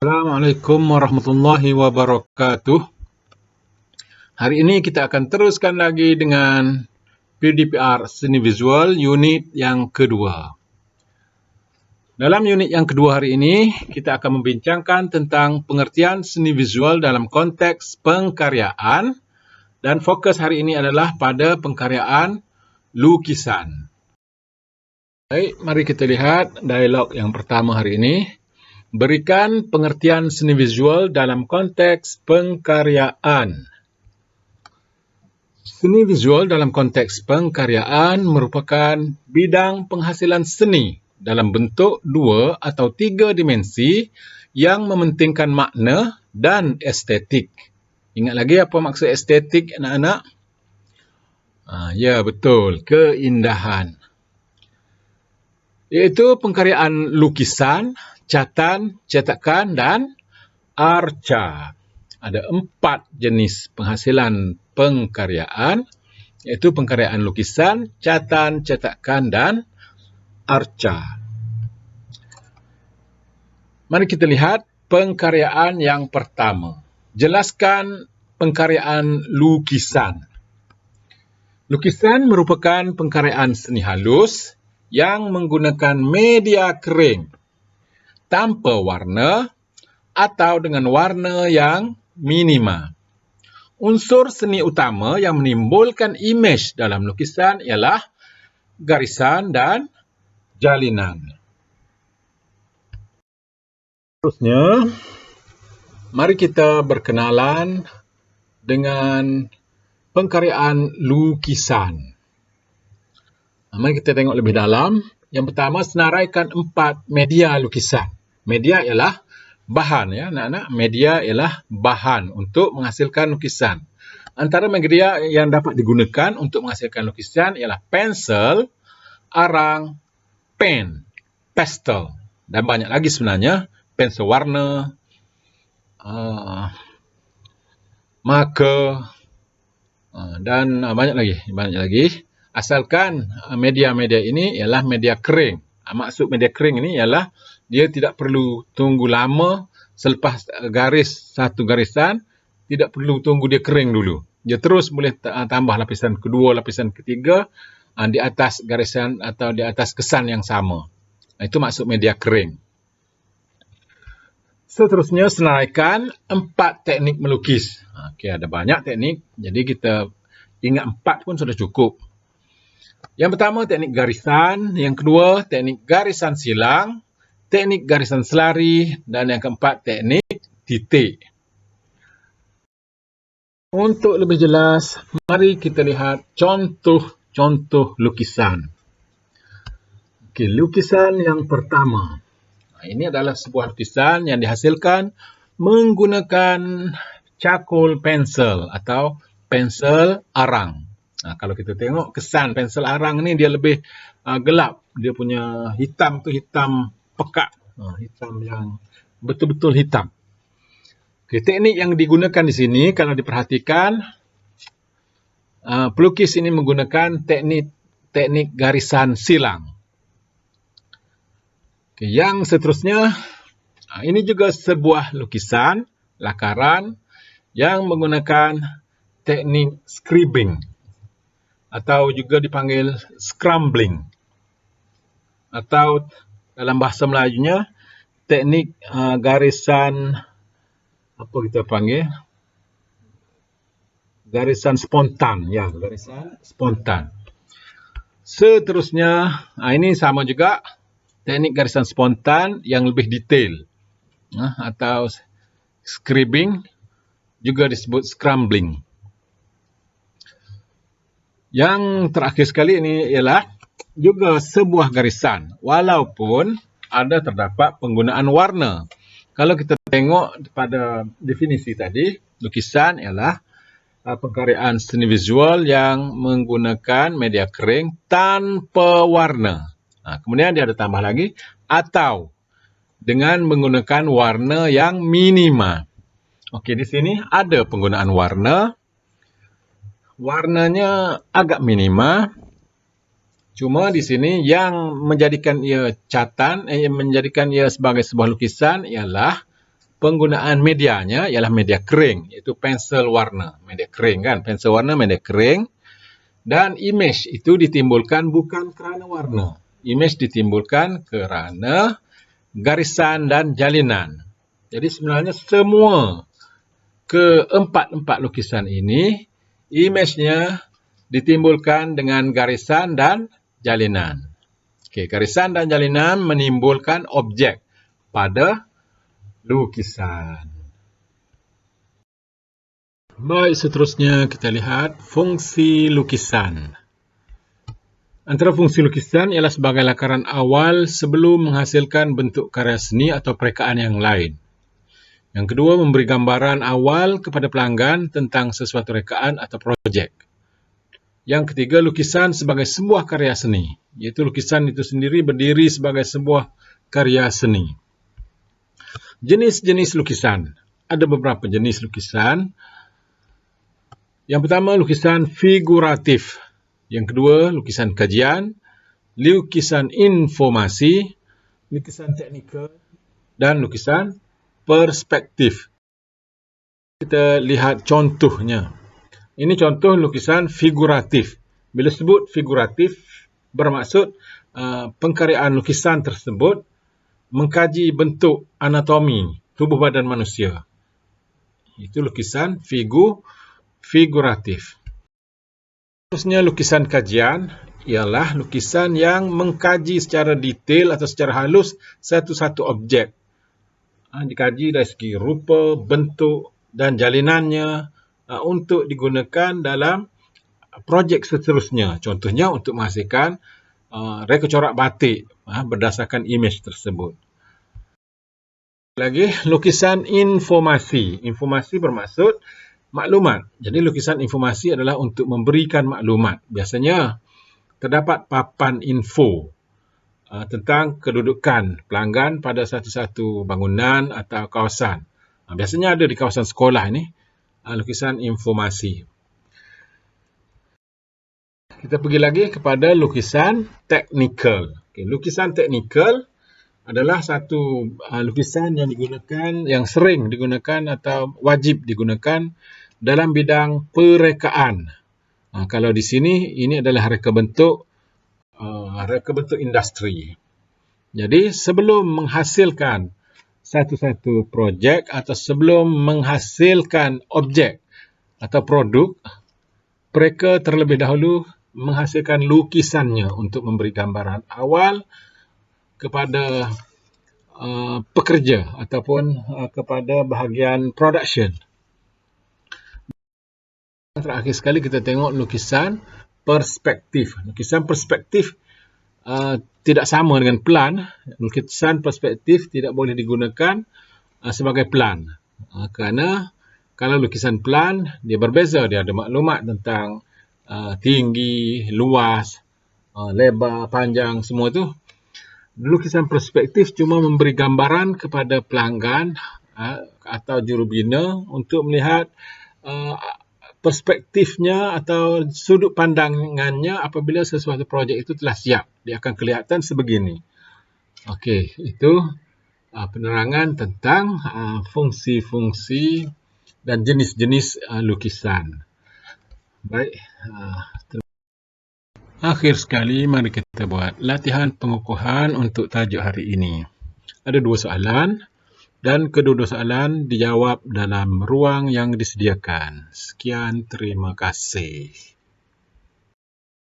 Assalamualaikum warahmatullahi wabarakatuh. Hari ini kita akan teruskan lagi dengan PDPR Seni Visual unit yang kedua. Dalam unit yang kedua hari ini, kita akan membincangkan tentang pengertian seni visual dalam konteks pengkaryaan, dan fokus hari ini adalah pada pengkaryaan lukisan. Baik, mari kita lihat dialog yang pertama hari ini. Berikan pengertian seni visual dalam konteks pengkaryaan. Seni visual dalam konteks pengkaryaan merupakan bidang penghasilan seni dalam bentuk 2 atau 3 dimensi yang mementingkan makna dan estetik. Ingat lagi apa maksud estetik, anak-anak? Ya, betul, keindahan. Iaitu pengkaryaan lukisan, catan, cetakan dan arca. Ada 4 jenis penghasilan pengkaryaan, iaitu pengkaryaan lukisan, catan, cetakan dan arca. Mari kita lihat pengkaryaan yang pertama. Jelaskan pengkaryaan lukisan. Lukisan merupakan pengkaryaan seni halus yang menggunakan media kering tanpa warna atau dengan warna yang minima. Unsur seni utama yang menimbulkan imej dalam lukisan ialah garisan dan jalinan. Terusnya, mari kita berkenalan dengan pengkaryaan lukisan. Mari kita tengok lebih dalam. Yang pertama, senaraikan 4 media lukisan. Media ialah bahan, ya, anak-anak. Media ialah bahan untuk menghasilkan lukisan. Antara media yang dapat digunakan untuk menghasilkan lukisan ialah pensel, arang, pen, pastel, dan banyak lagi sebenarnya. Pensel warna, marker, dan banyak lagi. Asalkan media-media ini ialah media kering. Maksud media kering ini ialah dia tidak perlu tunggu lama selepas garis satu garisan, tidak perlu tunggu dia kering dulu. Dia terus boleh tambah lapisan kedua, lapisan ketiga di atas garisan atau di atas kesan yang sama. Itu maksud media kering. Seterusnya, senaraikan 4 teknik melukis. Okey, ada banyak teknik, jadi kita ingat 4 pun sudah cukup. Yang pertama, teknik garisan. Yang kedua, teknik garisan silang. Teknik garisan selari. Dan yang keempat, teknik titik. Untuk lebih jelas, mari kita lihat contoh-contoh lukisan. Okey, lukisan yang pertama. Ini adalah sebuah lukisan yang dihasilkan menggunakan charcoal pencil atau pensel arang. Kalau kita tengok kesan pensel arang ni dia lebih gelap. Dia punya hitam tu hitam pekat. Hitam yang betul-betul hitam. Okay, teknik yang digunakan di sini kalau diperhatikan, pelukis ini menggunakan teknik garisan silang. Okay, yang seterusnya, ini juga sebuah lukisan lakaran yang menggunakan teknik scribbing, atau juga dipanggil scrambling, atau dalam bahasa Melajunya teknik garisan apa kita panggil, garisan spontan, ya, garisan spontan. Seterusnya, ini sama juga teknik garisan spontan yang lebih detail, atau scribbing, juga disebut scrambling. Yang terakhir sekali ini ialah juga sebuah garisan, walaupun ada terdapat penggunaan warna. Kalau kita tengok pada definisi tadi, lukisan ialah pengkaryaan seni visual yang menggunakan media kering tanpa warna. Kemudian dia ada tambah lagi, atau dengan menggunakan warna yang minima. Okey, di sini ada penggunaan warna. Warnanya agak minima. Cuma di sini yang menjadikan ia menjadikan ia sebagai sebuah lukisan ialah penggunaan medianya ialah media kering, iaitu pensel warna. Media kering kan, pensel warna, media kering. Dan imej itu ditimbulkan bukan kerana warna. Imej ditimbulkan kerana garisan dan jalinan. Jadi sebenarnya semua keempat-empat lukisan ini, imejnya ditimbulkan dengan garisan dan jalinan. Okey, garisan dan jalinan menimbulkan objek pada lukisan. Baik, seterusnya kita lihat fungsi lukisan. Antara fungsi lukisan ialah sebagai lakaran awal sebelum menghasilkan bentuk karya seni atau perekaan yang lain. Yang kedua, memberi gambaran awal kepada pelanggan tentang sesuatu rekaan atau projek. Yang ketiga, lukisan sebagai sebuah karya seni, iaitu lukisan itu sendiri berdiri sebagai sebuah karya seni. Jenis-jenis lukisan. Ada beberapa jenis lukisan. Yang pertama, lukisan figuratif. Yang kedua, lukisan kajian, lukisan informasi, lukisan teknikal, dan lukisan perspektif. Kita lihat contohnya. Ini contoh lukisan figuratif. Bila sebut figuratif, bermaksud pengkaryaan lukisan tersebut mengkaji bentuk anatomi tubuh badan manusia. Itu lukisan figuratif. Terusnya lukisan kajian ialah lukisan yang mengkaji secara detail atau secara halus satu-satu objek. Dikaji dari segi rupa, bentuk dan jalinannya untuk digunakan dalam projek seterusnya. Contohnya untuk menghasilkan reka corak batik berdasarkan imej tersebut. Lagi, lukisan informasi. Informasi bermaksud maklumat. Jadi lukisan informasi adalah untuk memberikan maklumat. Biasanya terdapat papan info tentang kedudukan pelanggan pada satu-satu bangunan atau kawasan. Biasanya ada di kawasan sekolah ini, lukisan informasi. Kita pergi lagi kepada lukisan teknikal. Lukisan teknikal adalah satu lukisan yang digunakan, yang sering digunakan atau wajib digunakan dalam bidang perekaan. Kalau di sini, ini adalah reka bentuk industri. Jadi, sebelum menghasilkan satu-satu projek atau sebelum menghasilkan objek atau produk, mereka terlebih dahulu menghasilkan lukisannya untuk memberi gambaran awal kepada pekerja ataupun kepada bahagian production. Terakhir sekali kita tengok lukisan perspektif. Lukisan perspektif tidak sama dengan plan. Lukisan perspektif tidak boleh digunakan sebagai plan. Kerana kalau lukisan plan, dia berbeza. Dia ada maklumat tentang tinggi, luas, lebar, panjang, semua itu. Lukisan perspektif cuma memberi gambaran kepada pelanggan atau jurubina untuk melihat perspektifnya atau sudut pandangannya apabila sesuatu projek itu telah siap. Dia akan kelihatan sebegini. Okey, itu penerangan tentang fungsi-fungsi dan jenis-jenis lukisan. Baik. Akhir sekali, mari kita buat latihan pengukuhan untuk tajuk hari ini. Ada 2 soalan dan kedua-dua soalan dijawab dalam ruang yang disediakan. Sekian, terima kasih.